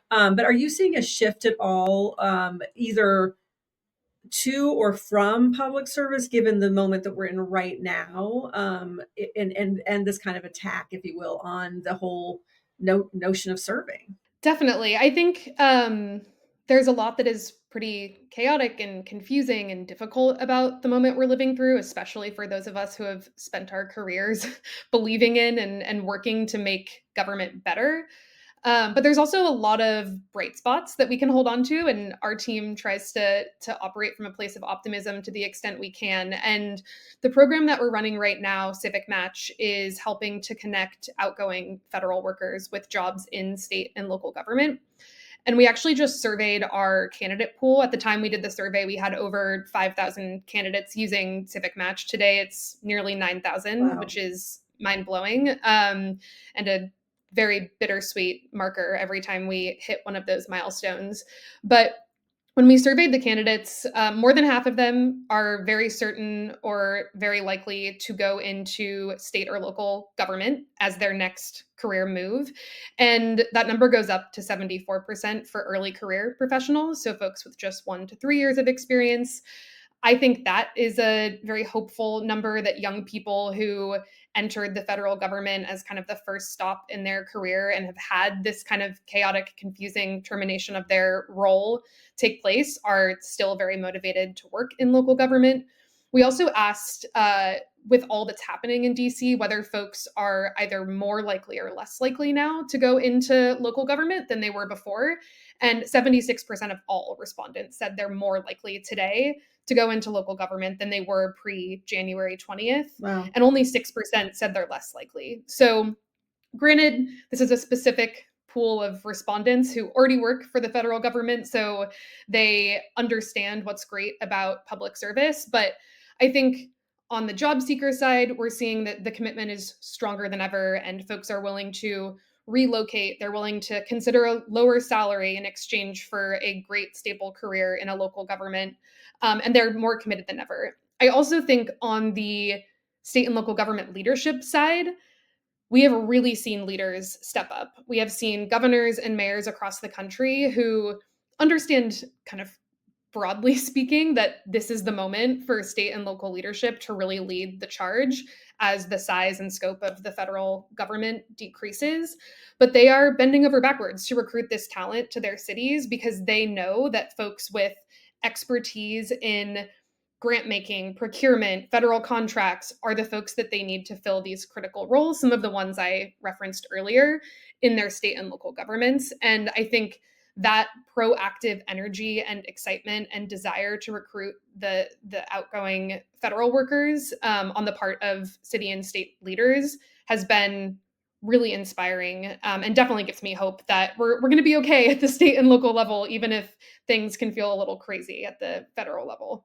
But are you seeing a shift at all, either to or from public service, given the moment that we're in right now, and this kind of attack, if you will, on the whole notion of serving? Definitely. I think there's a lot that is pretty chaotic and confusing and difficult about the moment we're living through, especially for those of us who have spent our careers believing in and working to make government better. But there's also a lot of bright spots that we can hold on to, and our team tries to operate from a place of optimism to the extent we can. And the program that we're running right now, Civic Match, is helping to connect outgoing federal workers with jobs in state and local government. And we actually just surveyed our candidate pool. At the time we did the survey, we had over 5,000 candidates using Civic Match. Today, it's nearly 9,000, Wow. which is mind blowing, and a very bittersweet marker every time we hit one of those milestones. But when we surveyed the candidates, more than half of them are very certain or very likely to go into state or local government as their next career move. And that number goes up to 74% for early career professionals, so folks with just 1 to 3 years of experience. I think that is a very hopeful number, that young people who entered the federal government as kind of the first stop in their career and have had this kind of chaotic, confusing termination of their role take place are still very motivated to work in local government. We also asked, with all that's happening in DC, whether folks are either more likely or less likely now to go into local government than they were before. And 76% of all respondents said they're more likely today to go into local government than they were pre January 20th. Wow. And only 6% said they're less likely. So, granted, this is a specific pool of respondents who already work for the federal government, so they understand what's great about public service. But I think on the job seeker side, we're seeing that the commitment is stronger than ever, and folks are willing to relocate. They're willing to consider a lower salary in exchange for a great, stable career in a local government. And they're more committed than ever. I also think on the state and local government leadership side, we have really seen leaders step up. We have seen governors and mayors across the country who understand, kind of broadly speaking, that this is the moment for state and local leadership to really lead the charge as the size and scope of the federal government decreases. But they are bending over backwards to recruit this talent to their cities because they know that folks with expertise in grant making, procurement, federal contracts are the folks that they need to fill these critical roles, some of the ones I referenced earlier in their state and local governments. And I think that proactive energy and excitement and desire to recruit the outgoing federal workers on the part of city and state leaders has been really inspiring, and definitely gives me hope that we're going to be okay at the state and local level, even if things can feel a little crazy at the federal level.